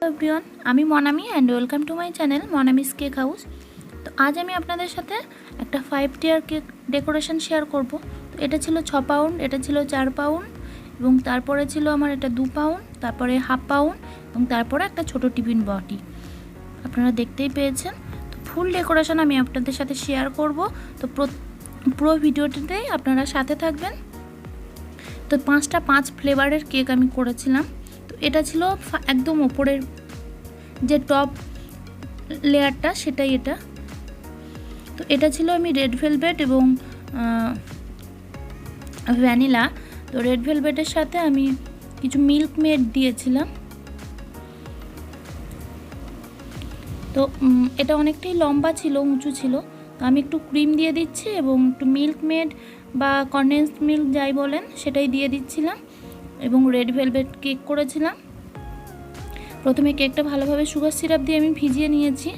Everyone, আমি Monami and welcome to my channel Monami's cake house. তো আজ আমি আপনাদের সাথে একটা 5 টিয়ার কেক ডেকোরেশন শেয়ার করব। তো এটা ছিল 6 পাউন্ড, এটা ছিল 4 পাউন্ড এবং তারপরে ছিল আমার এটা 2 পাউন্ড, তারপরে হাফ পাউন্ড এবং তারপরে একটা ছোট টিফিন বটি। আপনারা দেখতেই পেয়েছেন। তো ফুল ডেকোরেশন আমি আপনাদের সাথে শেয়ার করব। তো পুরো ভিডিওটিতেই আপনারা সাথে থাকবেন। তো 5 ফ্লেভারের কেক আমি করেছিলাম। তো এটা ছিল একদম ওপরের যে টপ লেয়ারটা, সেটাই এটা। তো এটা ছিল আমি রেড ভেলভেট এবং ভ্যানিলা। তো রেড ভেলভেটের সাথে আমি কিছু মিল্ক মেড দিয়েছিলাম। তো এটা অনেকটাই লম্বা ছিল, উঁচু ছিল। তো আমি একটু ক্রিম দিয়ে দিচ্ছি এবং একটু মিল্ক মেড বা কনডেন্সড মিল্ক যাই বলেন সেটাই দিয়ে দিচ্ছিলাম এবং রেড ভেলভেট কেক করেছিলাম। প্রথমে কেকটা ভালোভাবে সুগার সিরাপ দিয়ে আমি ভিজিয়ে নিয়েছি।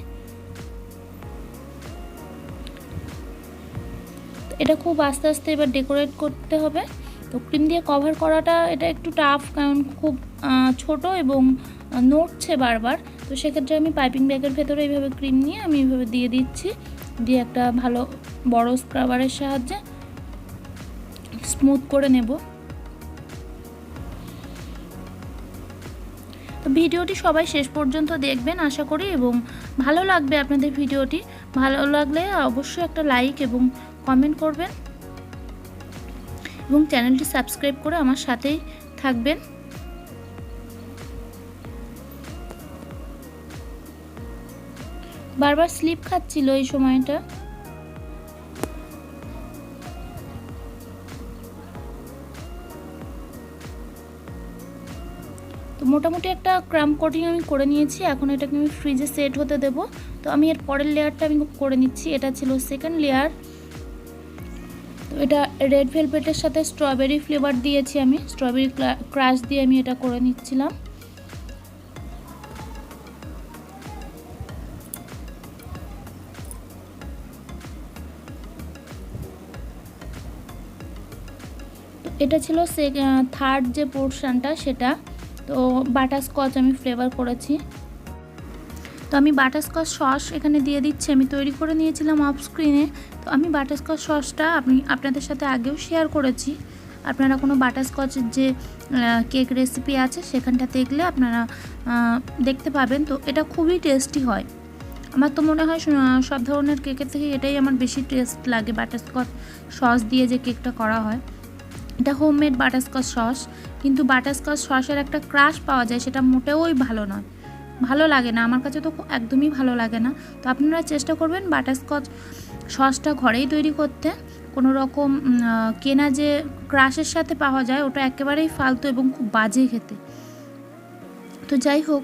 এটা খুব আস্তে আস্তে এবার ডেকোরেট করতে হবে। তো ক্রিম দিয়ে কভার করাটা এটা একটু টাফ, কারণ খুব ছোট এবং নড়ছে বারবার। তো সেক্ষেত্রে আমি পাইপিং ব্যাগের ভেতরে এইভাবে ক্রিম নিয়ে আমি এইভাবে দিয়ে দিচ্ছি, দিয়ে একটা ভালো বড় স্ক্রাবারের সাহায্যে স্মুথ করে নেব। তো ভিডিওটি সবাই শেষ পর্যন্ত দেখবেন আশা করি, এবং ভালো লাগবে আপনাদের ভিডিওটি। ভালো লাগলে অবশ্যই একটা লাইক এবং কমেন্ট করবেন এবং চ্যানেলটি সাবস্ক্রাইব করে আমার সাথেই থাকবেন। বারবার স্লিপ খাচ্ছিল এই সময়টা। তো মোটামুটি একটা ক্রাম কোটিং আমি করে নিয়েছি। এখন এটাকে আমি ফ্রিজে সেট হতে দেব। তো আমি এর পরের লেয়ারটা আমি করে নিচ্ছি। এটা ছিল সেকেন্ড লেয়ার। তো এটা রেড ভেলভেটের সাথে স্ট্রবেরি ফ্লেভার দিয়েছি, আমি স্ট্রবেরি ক্রাশ দিয়ে আমি এটা করে নিচ্ছিলাম। এটা ছিল থার্ড যে পোর্শনটা সেটা। তো বাটারস্কচ আমি ফ্লেভার করেছি। তো আমি বাটারস্কচ সস এখানে দিয়ে দিচ্ছি। আমি তৈরি করে নিয়েছিলাম অফ স্ক্রিনে। তো আমি বাটারস্কচ সসটা আপনাদের সাথে আগেও শেয়ার করেছি। আপনারা কোনো বাটারস্কচের যে কেক রেসিপি আছে সেখানটা দেখলে আপনারা দেখতে পাবেন। তো এটা খুবই টেস্টি হয়। আমার তো মনে হয় সব ধরনের কেকের থেকে এটাই আমার বেশি টেস্ট লাগে, বাটারস্কচ সস দিয়ে যে কেকটা করা হয়। এটা হোমমেড বাটারস্কচ সস, কিন্তু বাটারস্কচ সসের একটা ক্রাশ পাওয়া যায়, সেটা মোটেওই ভালো নয়, ভালো লাগে না, আমার কাছে তো একদমই ভালো লাগে না। তো আপনারা চেষ্টা করবেন বাটারস্কচ সসটা ঘরেই তৈরি করতে। কোনো রকম কেনা যে ক্রাশের সাথে পাওয়া যায় ওটা একেবারেই ফালতু এবং খুব বাজে খেতে। তো যাই হোক,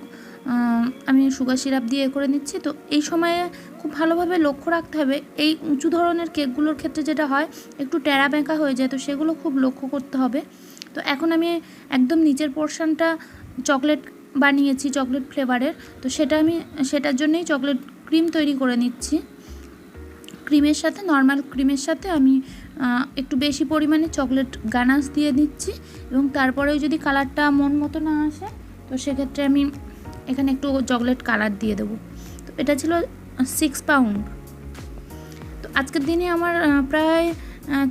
আমি সুগার সিরাপ দিয়ে করে নিচ্ছি। তো এই সময়ে খুব ভালোভাবে লক্ষ্য রাখতে হবে, এই উঁচু ধরনের কেকগুলোর ক্ষেত্রে যেটা হয় একটু টেরা বেঁকা হয়ে যায়, তো সেগুলো খুব লক্ষ্য করতে হবে। তো এখন আমি একদম নিচের পোর্শনটা চকলেট বানিয়েছি, চকলেট ফ্লেভারের। তো সেটার জন্যই চকলেট ক্রিম তৈরি করে নিচ্ছি। ক্রিমের সাথে, নর্মাল ক্রিমের সাথে আমি একটু বেশি পরিমাণে চকলেট গানাশ দিয়ে দিচ্ছি এবং তারপরেও যদি কালারটা মন মতো না আসে তো সেক্ষেত্রে আমি এখানে একটু চকলেট কালার দিয়ে দেবো। তো এটা ছিল 6 পাউন্ড। তো আজকের দিনে আমার প্রায়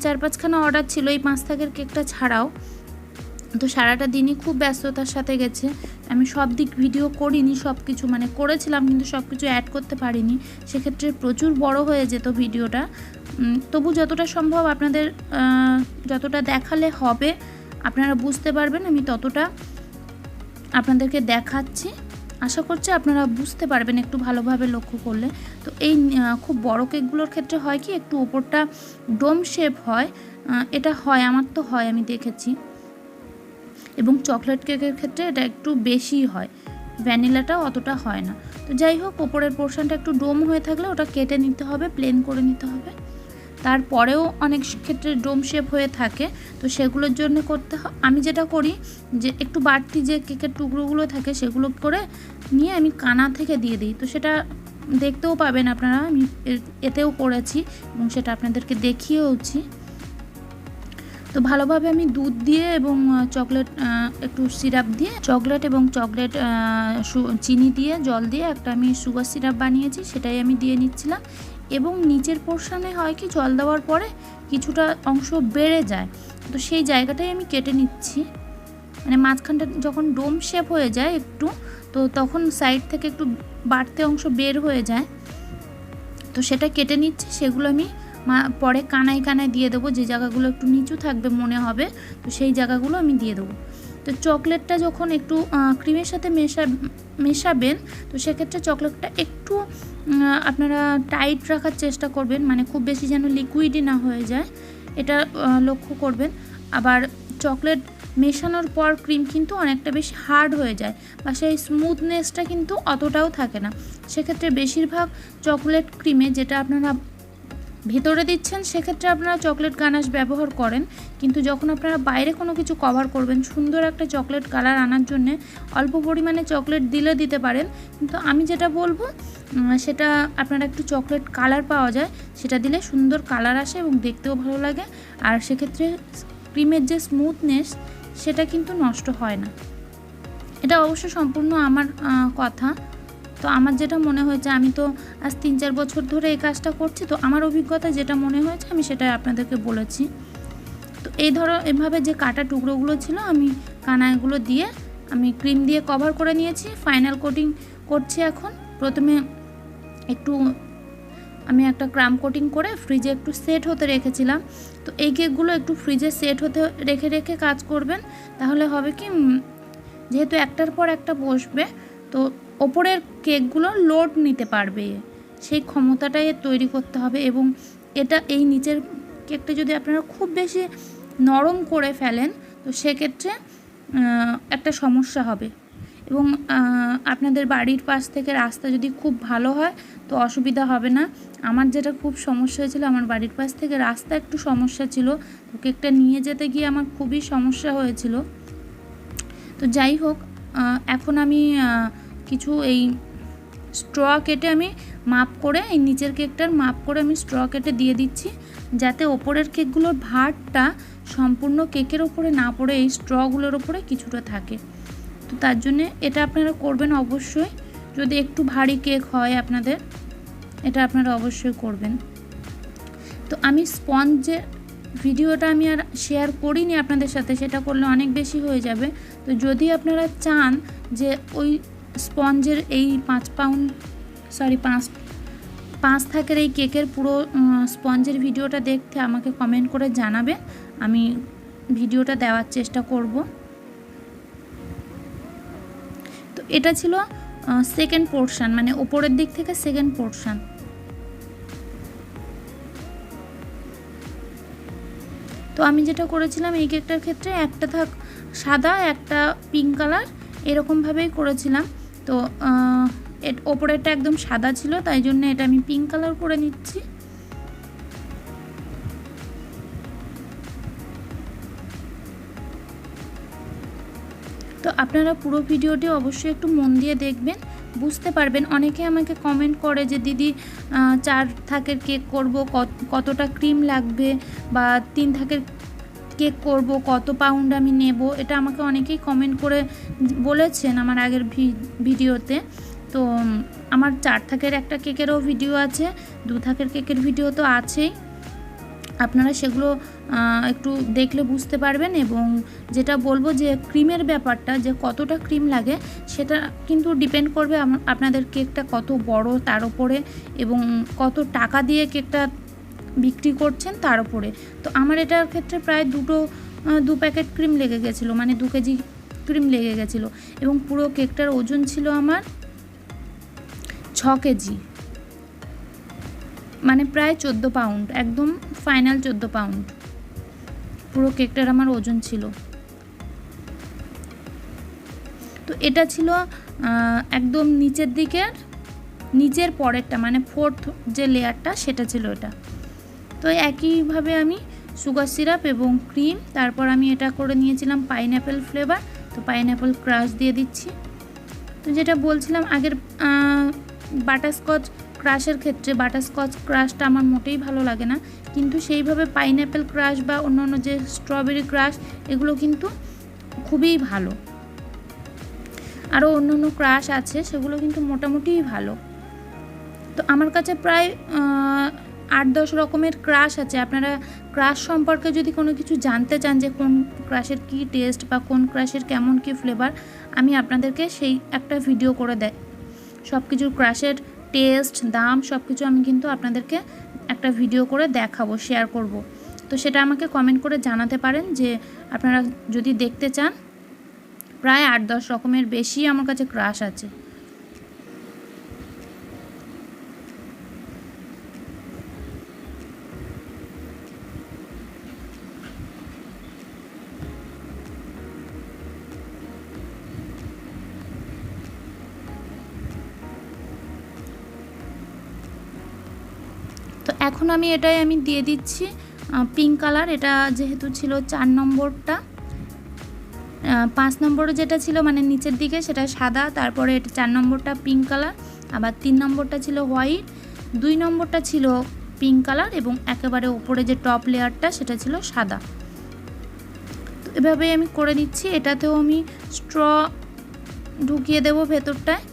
4-5খানা অর্ডার ছিল এই 5 থাকের কেকটা ছাড়াও। তো সারাটা দিনই খুব ব্যস্ততার সাথে গেছে। আমি সব দিক ভিডিও করিনি, সব কিছু মানে করেছিলাম কিন্তু সব কিছু অ্যাড করতে পারিনি, সেক্ষেত্রে প্রচুর বড় হয়ে যেত ভিডিওটা। তবু যতটা সম্ভব আপনাদের যতটা দেখালে হবে আপনারা বুঝতে পারবেন, আমি ততটা আপনাদেরকে দেখাচ্ছি। আশা করছি আপনারা বুঝতে পারবেন একটু ভালোভাবে লক্ষ্য করলে। তো এই খুব বড় কেকগুলোর ক্ষেত্রে হয় কি, একটু ওপরটা ডোম শেপ হয়, এটা হয়, আমার তো হয়, আমি দেখেছি। এবং চকলেট কেকের ক্ষেত্রে এটা একটু বেশি হয়, ভ্যানিলাটা অতটা হয় না। তো যাই হোক, ওপরের পোর্শনটা একটু ডোম হয়ে থাকলে ওটা কেটে নিতে হবে, প্লেন করে নিতে হবে। তারপরেও অনেক ক্ষেত্রে ডোম শেপ হয়ে থাকে, তো সেগুলোর জন্য আমি যেটা করি যে একটু বাড়তি যে কেকের টুকরোগুলো থাকে সেগুলো করে নিয়ে আমি কানা থেকে দিয়ে দিই। তো সেটা দেখতেও পাবেন আপনারা, আমি এতেও করেছি এবং সেটা আপনাদেরকে দেখিয়েওছি। তো ভালোভাবে আমি দুধ দিয়ে এবং চকলেট একটু সিরাপ দিয়ে চকলেট এবং চকলেট চিনি দিয়ে জল দিয়ে একটা আমি সুগার সিরাপ বানিয়েছি, সেটাই আমি দিয়ে নিচ্ছিলাম। এবং নিচের পোর্শনে হয় কি জল দেওয়ার পরে কিছুটা অংশ বেড়ে যায়, তো সেই জায়গাটাই আমি কেটে নিচ্ছি। মানে মাঝখানটা যখন ডোম শেপ হয়ে যায় একটু, তো তখন সাইড থেকে একটু বাড়তে অংশ বের হয়ে যায়, তো সেটা কেটে নিচ্ছি। সেগুলো আমি পরে কানায় কানায় দিয়ে দেবো, যে জায়গাগুলো একটু নিচু থাকবে মনে হবে, তো সেই জায়গাগুলো আমি দিয়ে দেবো। তো চকলেটটা যখন একটু ক্রিমের সাথে মেশাবেন, তো সেক্ষেত্রে চকলেটটা একটু আপনারা টাইট রাখার চেষ্টা করবেন, মানে খুব বেশি যেন লিকুইডই না হয়ে যায়, এটা লক্ষ্য করবেন। আবার চকলেট মেশানোর পর ক্রিম কিন্তু অনেকটা বেশি হার্ড হয়ে যায়, বা সেই স্মুথনেসটা কিন্তু অতটাও থাকে না। সেক্ষেত্রে বেশিরভাগ চকলেট ক্রিমে যেটা আপনারা ভেতরে দিচ্ছেন, সেক্ষেত্রে আপনারা চকলেট গানাশ ব্যবহার করেন, কিন্তু যখন আপনারা বাইরে কোনো কিছু কভার করবেন, সুন্দর একটা চকলেট কালার আনার জন্যে অল্প পরিমাণে চকলেট দিতে পারেন। কিন্তু আমি যেটা বলবো সেটা আপনারা একটু চকলেট কালার পাওয়া যায়, সেটা দিলে সুন্দর কালার আসে এবং দেখতেও ভালো লাগে, আর সেক্ষেত্রে ক্রিমের যে স্মুথনেস সেটা কিন্তু নষ্ট হয় না। এটা অবশ্য সম্পূর্ণ আমার কথা, তো আমার যেটা মনে হয়েছে, আমি তো আজ 3-4 বছর ধরে এই কাজটা করছি, তো আমার অভিজ্ঞতা যেটা মনে হয়েছে আমি সেটাই আপনাদেরকে বলেছি। তো এভাবে যে কাটা টুকরোগুলো ছিল আমি কানাইগুলো দিয়ে আমি ক্রিম দিয়ে কভার করে নিয়েছি। ফাইনাল কোটিং করছি এখন। প্রথমে একটু আমি একটা ক্রাম কোটিং করে ফ্রিজে একটু সেট হতে রেখেছিলাম। তো এই কেকগুলো একটু ফ্রিজে সেট হতে রেখে কাজ করবেন, তাহলে হবে কি, যেহেতু একটার পর একটা বসবে, তো ওপরের কেকগুলো লোড নিতে পারবে, সেই ক্ষমতাটাই তৈরি করতে হবে। এবং এই নিচের কেকটা যদি আপনারা খুব বেশি নরম করে ফেলেন, তো সেক্ষেত্রে একটা সমস্যা হবে। এবং আপনাদের বাড়ির পাশ থেকে রাস্তা যদি খুব ভালো হয় তো অসুবিধা হবে না। আমার যেটা খুব সমস্যা হয়েছিল, আমার বাড়ির পাশ থেকে রাস্তা একটু সমস্যা ছিল, তো কেকটা নিয়ে যেতে গিয়ে আমার খুবই সমস্যা হয়েছিল। তো যাই হোক, এখন আমি কিছু এই স্ট্র কেটে আমি মাপ করে, এই নিচের কেকটার মাপ করে আমি স্ট্র কেটে দিয়ে দিচ্ছি, যাতে ওপরের কেকগুলোর ভারটা সম্পূর্ণ কেকের ওপরে না পড়ে এই স্ট্রগুলোর ওপরে কিছুটা থাকে। তো তার জন্যে এটা আপনারা করবেন অবশ্যই, যদি একটু ভারী কেক হয় আপনাদের, এটা আপনারা অবশ্যই করবেন। তো আমি স্পঞ্জের ভিডিওটা আমি আর শেয়ার করিনি আপনাদের সাথে, সেটা করলে অনেক বেশি হয়ে যাবে। তো যদি আপনারা চান যে ওই স্পঞ্জের এই 5 থাকের এই কেকের পুরো স্পঞ্জের ভিডিওটা দেখতে আমাকে কমেন্ট করে জানাবে, আমি ভিডিওটা দেওয়ার চেষ্টা করব। তো এটা ছিল সেকেন্ড পোর্শন, মানে উপরের দিক থেকে সেকেন্ড পোর্শন। তো আমি যেটা করেছিলাম এই কেকটার ক্ষেত্রে, একটা সাদা একটা পিঙ্ক কালার এরকমভাবেই করেছিলাম। তো ওপরেরটা একদম সাদা ছিল, তাই জন্য এটা আমি পিঙ্ক কালার করে নিচ্ছি। তো আপনারা পুরো ভিডিওটি অবশ্যই একটু মন দিয়ে দেখবেন, বুঝতে পারবেন। অনেকে আমাকে কমেন্ট করে যে দিদি 4 থাকের কেক করব, কতটা ক্রিম লাগবে, বা 3 থাকের কেক করব, কত পাউন্ড আমি নেব, এটা আমাকে অনেকেই কমেন্ট করে বলেছেন আমার আগের ভিডিওতে। তো আমার 4 থাকের একটা কেকেরও ভিডিও আছে, 2 থাকের কেকের ভিডিও তো আছেই, আপনারা সেগুলো একটু দেখলে বুঝতে পারবেন। এবং যেটা বলবো যে ক্রিমের ব্যাপারটা, যে কতটা ক্রিম লাগে, সেটা কিন্তু ডিপেন্ড করবে আপনাদের কেকটা কত বড় তার উপরে, এবং কত টাকা দিয়ে কেকটা বিক্রি করছেন তার উপরে। তো আমার এটার ক্ষেত্রে প্রায় 2 প্যাকেট ক্রিম লেগে গেছিলো, মানে 2 কেজি ক্রিম লেগে গেছিলো। এবং পুরো কেকটার ওজন ছিল আমার 6 কেজি, মানে প্রায় 14 পাউন্ড, একদম ফাইনাল 14 পাউন্ড পুরো কেকটার আমার ওজন ছিল। তো এটা ছিল একদম নিচের পরেরটা, মানে 4th যে লেয়ারটা, সেটা ছিল এটা। তো একইভাবে আমি সুগার সিরাপ এবং ক্রিম, তারপর আমি এটা করে নিয়েছিলাম পাইনঅ্যাপেল ফ্লেভার, তো পাইনঅ্যাপেল ক্রাশ দিয়ে দিচ্ছি। তো যেটা বলছিলাম আগের বাটারস্কচ ক্রাশের ক্ষেত্রে বাটারস্কচ ক্রাশটা আমার মোটেই ভালো লাগে না, কিন্তু সেইভাবে পাইনঅ্যাপেল ক্রাশ বা অন্যান্য যে স্ট্রবেরি ক্রাশ এগুলো কিন্তু খুবই ভালো। আরও অন্যান্য ক্রাশ আছে, সেগুলো কিন্তু মোটামুটিই ভালো। তো আমার কাছে প্রায় 8-10 রকমের ক্রাশ আছে। আপনারা ক্রাশ সম্পর্কে যদি কোনো কিছু জানতে চান, যে কোন ক্রাশের কী টেস্ট বা কোন ক্রাশের কেমন কী ফ্লেভার, আমি আপনাদেরকে সেই একটা ভিডিও করে দেয় সব কিছুর ক্রাশের টেস্ট, দাম সব কিছু আমি কিন্তু আপনাদেরকে একটা ভিডিও করে দেখাবো, শেয়ার করব। তো সেটা আমাকে কমেন্ট করে জানাতে পারেন যে আপনারা যদি দেখতে চান। প্রায় 8-10 রকমের বেশি আমার কাছে ক্রাশ আছে। তো এখন এটাই আমি দিয়ে দিচ্ছি পিঙ্ক কালার। এটা যেহেতু ছিল 4 নম্বরটা, 5 নম্বরে যেটা ছিল মানে নিচের দিকে সেটা সাদা, তারপরে এটা 4 নম্বরটা পিঙ্ক কালার, আবার 3 নম্বরটা ছিল হোয়াইট, 2 নম্বরটা ছিল পিঙ্ক কালার এবং একেবারে উপরে যে টপ লেয়ারটা সেটা ছিল সাদা। তো এভাবেই আমি করে নিচ্ছি। এটাতেও আমি স্ট্র ঢুকিয়ে দেবো ভেতরটায়।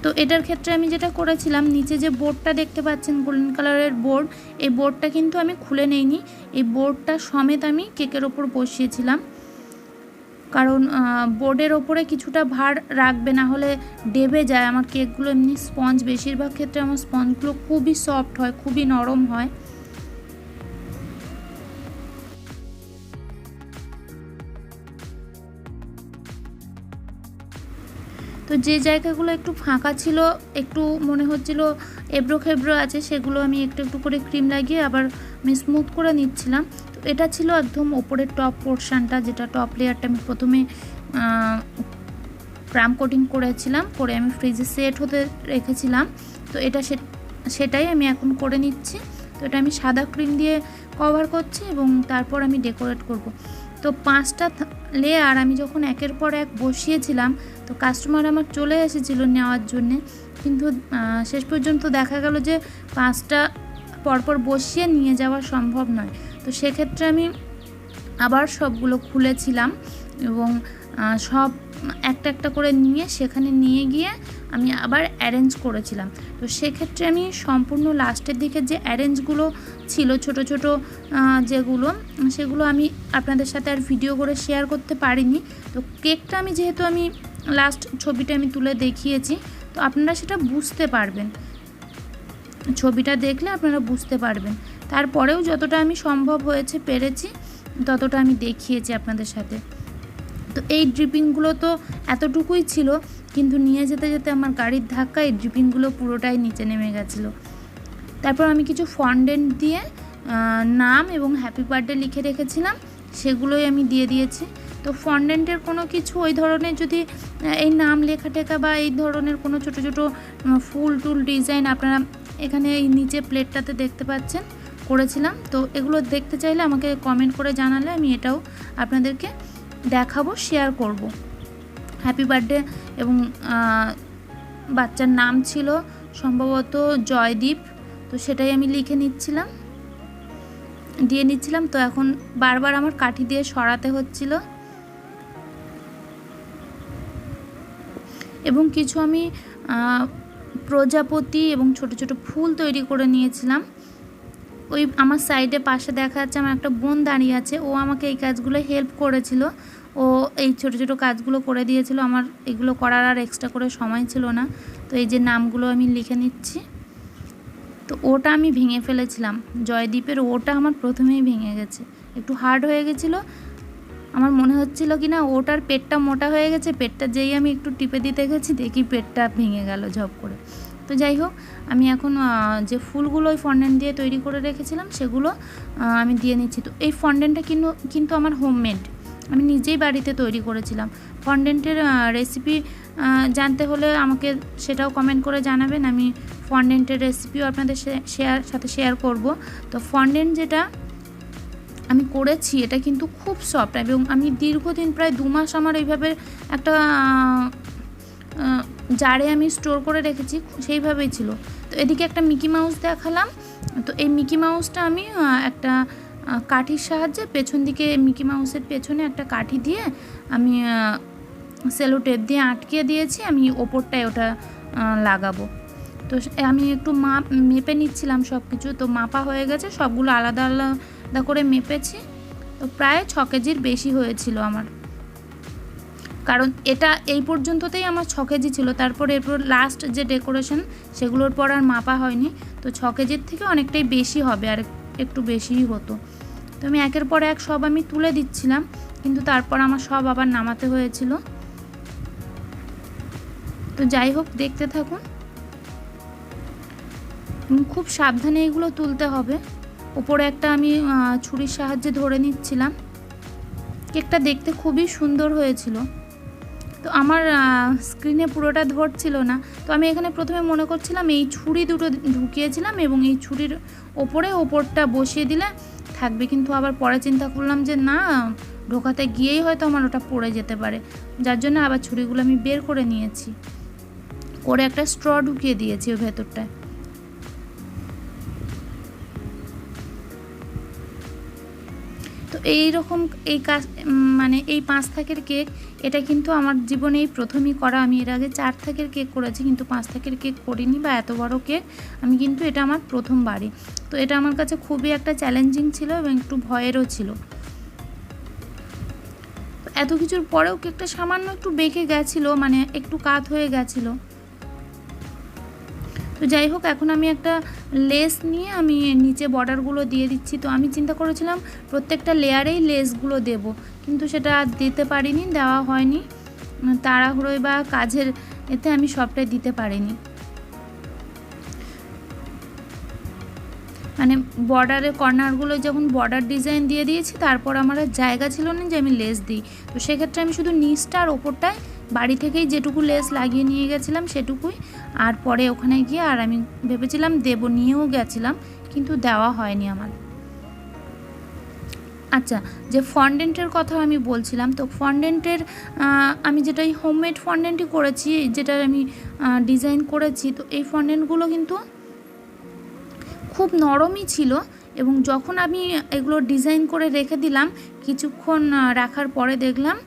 তো এটার ক্ষেত্রে আমি যেটা করেছিলাম, নিচে যে বোর্ডটা দেখতে পাচ্ছেন গোল্ডেন কালারের বোর্ড, এই বোর্ডটা কিন্তু আমি খুলে নেইনি। এই বোর্ডটা সমেত আমি কেকের ওপর বসিয়েছিলাম, কারণ বোর্ডের ওপরে কিছুটা ভার রাখবে, না হলে ডেবে যায়। আমার কেকগুলো এমনি স্পঞ্জ, বেশিরভাগ ক্ষেত্রে আমার স্পঞ্জগুলো খুবই সফট হয়, খুবই নরম হয়। তো যে জায়গাগুলো একটু ফাঁকা ছিল, একটু মনে হচ্ছিল এবড়ো খেবড়ো আছে, সেগুলো আমি একটু একটু করে ক্রিম লাগিয়ে আবার আমি স্মুথ করে নিচ্ছিলাম। তো এটা ছিল একদম ওপরের টপ পোর্শনটা, যেটা টপ লেয়ারটা আমি প্রথমে ক্রাম কোটিং করেছিলাম, করে আমি ফ্রিজে সেট হতে রেখেছিলাম। তো এটা সেটাই আমি এখন করে নিচ্ছি। তো এটা আমি সাদা ক্রিম দিয়ে কভার করছি এবং তারপর আমি ডেকোরেট করব। তো 5টা লেয়ার আমি যখন একের পর এক বসিয়েছিলাম, তো কাস্টমার আমার চলে এসেছিলো নেওয়ার জন্যে, কিন্তু শেষ পর্যন্ত দেখা গেল যে 5টা পরপর বসিয়ে নিয়ে যাওয়া সম্ভব নয়। তো সেক্ষেত্রে আমি আবার সবগুলো খুলেছিলাম এবং সব একটা একটা করে নিয়ে সেখানে নিয়ে গিয়ে আমি আবার অ্যারেঞ্জ করেছিলাম। তো সেক্ষেত্রে আমি সম্পূর্ণ লাস্টের দিকে যে অ্যারেঞ্জগুলো ছিল ছোট ছোট যেগুলো, সেগুলো আমি আপনাদের সাথে আর ভিডিও করে শেয়ার করতে পারিনি। তো কেকটা আমি যেহেতু আমি লাস্ট ছবিটা আমি তুলে দেখিয়েছি, তো আপনারা সেটা বুঝতে পারবেন, ছবিটা দেখলে আপনারা বুঝতে পারবেন। তারপরেও যতটা আমি সম্ভব হয়েছে পেরেছি ততটা আমি দেখিয়েছি আপনাদের সাথে। তো এই ড্রিপিংগুলো তো এতটুকুই ছিল, কিন্তু নিয়ে যেতে যেতে আমার গাড়ির ধাক্কা এই ড্রিপিংগুলো পুরোটাই নিচে নেমে গেছিলো। তারপর আমি কিছু ফন্ডেন্ট দিয়ে নাম এবং হ্যাপি বার্থডে লিখে রেখেছিলাম, সেগুলোই আমি দিয়ে দিয়েছি। তো ফন্ডেন্টের কোনো কিছু ওই ধরনের যদি এই নাম লেখা টেখা বা এই ধরনের কোনো ছোটো ছোটো ফুল টুল ডিজাইন আপনারা এখানে এই নিচে প্লেটটাতে দেখতে পাচ্ছেন করেছিলাম। তো এগুলো দেখতে চাইলে আমাকে কমেন্ট করে জানালে আমি এটাও আপনাদেরকে দেখাবো, শেয়ার করব। হ্যাপি বার্থডে এবং বাচ্চার নাম ছিল সম্ভবত জয়দীপ, তো সেটাই আমি লিখে নিচ্ছিলাম, দিয়ে নিচ্ছিলাম। তো এখন বারবার আমার কাঠি দিয়ে সরাতে হচ্ছিল। এবং কিছু আমি প্রজাপতি এবং ছোট ছোট ফুল তৈরি করে নিয়েছিলাম। ওই আমার সাইডে পাশে দেখা যাচ্ছে আমার একটা বোন দাঁড়িয়ে আছে, ও আমাকে এই কাজগুলো হেল্প করেছিল, ও এই ছোট ছোট কাজগুলো করে দিয়েছিল। আমার এগুলো করার আর এক্সট্রা করে সময় ছিল না। তো এই যে নামগুলো আমি লিখে নিচ্ছি। তো ওটা আমি ভেঙে ফেলেছিলাম, জয়দীপের ওটা আমার প্রথমেই ভেঙে গেছে, একটু হার্ড হয়ে গেছিলো। আমার মনে হচ্ছিল কি না ওটার পেটটা মোটা হয়ে গেছে, পেটটা যেই আমি একটু টিপে দিতে গেছি দেখি পেটটা ভেঙে গেল ঝপ করে। তো যাই হোক, আমি এখন যে ফুলগুলো ওই ফন্ডেন্ট দিয়ে তৈরি করে রেখেছিলাম সেগুলো আমি দিয়ে নিচ্ছি। তো এই ফন্ডেন্টটা কিন্তু আমার হোমমেড, আমি নিজেই বাড়িতে তৈরি করেছিলাম। ফন্ডেন্টের রেসিপি জানতে হলে আমাকে সেটাও কমেন্ট করে জানাবেন, আমি ফন্ডেন্টের রেসিপিও আপনাদের সাথে শেয়ার করব। তো ফন্ডেন্ট যেটা আমি করেছি এটা কিন্তু খুব সফট, এবং আমি দীর্ঘদিন প্রায় 2 মাস আমার এইভাবে একটা জারে আমি স্টোর করে রেখেছি সেইভাবেই ছিল। তো এদিকে একটা মিকি মাউস দেখালাম। তো এই মিকি মাউসটা আমি একটা কাঠির সাহায্যে পেছন দিকে মিকি মাউসের পেছনে একটা কাঠি দিয়ে আমি সেলো টেপ দিয়ে আটকে দিয়েছি। আমি ওপরটায় ওটা লাগাবো। তো আমি একটু মেপে নিচ্ছিলাম সব কিছু। তো মাপা হয়ে গেছে, সবগুলো আলাদা আলাদা করে মেপেছি। তো প্রায় 6 কেজির বেশি হয়েছিল আমার, কারণ এটা এই পর্যন্ততেই আমার 6 কেজি ছিল। তারপর এরপর লাস্ট যে ডেকোরেশন সেগুলোর পর আর মাপা হয়নি। তো 6 কেজির থেকে অনেকটাই বেশি হবে, আর একটু বেশিই হতো। তো আমি একের পর এক সব আমি তুলে দিচ্ছিলাম, কিন্তু তারপর আমার সব আবার নামাতে হয়েছিল। তো যাই হোক, দেখতে থাকুন। খুব সাবধানে এগুলো তুলতে হবে। উপরে একটা আমি ছুরির সাহায্যে ধরে নিচ্ছিলাম। কেকটা দেখতে খুবই সুন্দর হয়েছিল। তো আমার স্ক্রিনে পুরোটা ধরছিল না। তো আমি এখানে প্রথমে মনে করছিলাম এই ছুরি দুটো ঢুকিয়েছিলাম এবং এই ছুরির ওপরটা বসিয়ে দিলে থাকবে, কিন্তু আবার পরে চিন্তা করলাম যে না, ঢোকাতে গিয়েই হয়তো আমার ওটা পড়ে যেতে পারে। যার জন্য আবার ছুরিগুলো আমি বের করে নিয়েছি, করে একটা স্ট্র ঢুকিয়ে দিয়েছি ওর ভেতরটায়। তো এইরকম এই কাজ মানে এই 5 থাকের কেক, এটা কিন্তু আমার জীবনে এই প্রথমই করা। আমি এর আগে 4 থাকের কেক করেছি, কিন্তু 5 থাকের কেক করিনি, বা এত বড় কেক আমি কিন্তু এটা আমার প্রথমবারই। তো এটা আমার কাছে খুবই একটা চ্যালেঞ্জিং ছিল এবং একটু ভয়েরও ছিল। এত কিছুর পরেও কেকটা সামান্য একটু বেঁকে গেছিলো, মানে একটু কাত হয়ে গেছিলো। তো যাই হোক, এখন আমি একটা লেস নিয়ে আমি নিচে বর্ডারগুলো দিয়ে দিচ্ছি। তো আমি চিন্তা করেছিলাম প্রত্যেকটা লেয়ারেই লেসগুলো দেব, কিন্তু সেটা দিতে পারিনি, দেওয়া হয়নি। তাড়াহুড়োয় বা কাজের এতে আমি সবটাই দিতে পারিনি। মানে বর্ডারের কর্নারগুলো যখন বর্ডার ডিজাইন দিয়ে দিয়েছি, তারপর আমার আর জায়গা ছিল না যে আমি লেস দিই। তো সেক্ষেত্রে আমি শুধু নিচটা আর ওপরটায় বাড়ি থেকেই যেটুকু লেস লাগিয়ে নিয়ে গেছিলাম সেটুকুই। আর পরে ওখানে গিয়ে আর আমি ভেবেছিলাম দেব, নিয়েও গেছিলাম, কিন্তু দেওয়া হয়নি আমার। আচ্ছা, যে ফন্ডেন্টের কথা আমি বলছিলাম, তো ফন্ডেন্টের আমি যেটা হোমমেড ফন্ডেন্টই করেছি, যেটা আমি ডিজাইন করেছি। তো এই ফন্ডেন্টগুলো কিন্তু খুব নরমই ছিল, এবং যখন আমি এগুলো ডিজাইন করে রেখে দিলাম, কিছুক্ষণ রাখার পরে দেখলাম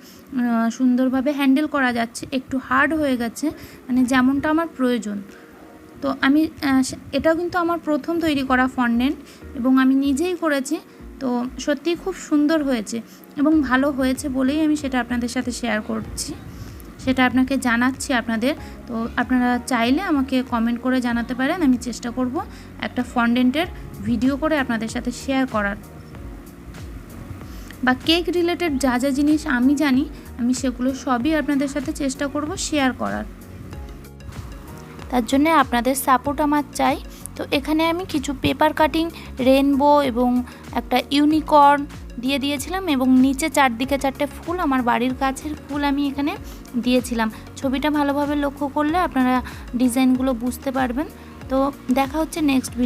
সুন্দরভাবে হ্যান্ডেল করা যাচ্ছে, একটু হার্ড হয়ে গেছে, মানে যেমনটা আমার প্রয়োজন। তো আমি এটাও কিন্তু আমার প্রথম তৈরি করা ফন্ডেন্ট, এবং আমি নিজেই করেছি। তো সত্যিই খুব সুন্দর হয়েছে এবং ভালো হয়েছে বলেই আমি সেটা আপনাদের সাথে শেয়ার করছি, সেটা আপনাকে জানাচ্ছি আপনাদের। তো আপনারা চাইলে আমাকে কমেন্ট করে জানাতে পারেন, আমি চেষ্টা করব একটা ফন্ডেন্টের ভিডিও করে আপনাদের সাথে শেয়ার করার, বা কেক রিলেটেড যা যা জিনিস আমি জানি আমি সেগুলো সবই আপনাদের সাথে চেষ্টা করব শেয়ার করার। তার জন্য আপনাদের সাপোর্ট আমার চাই। তো এখানে আমি কিছু পেপার কাটিং, রেনবো এবং একটা ইউনিকর্ন দিয়ে দিয়েছিলাম, এবং নিচে চারদিকে 4টে ফুল, আমার বাড়ির গাছের ফুল আমি এখানে দিয়েছিলাম। ছবিটা ভালোভাবে লক্ষ্য করলে আপনারা ডিজাইনগুলো বুঝতে পারবেন। তো দেখা হচ্ছে নেক্সট ভিডিও।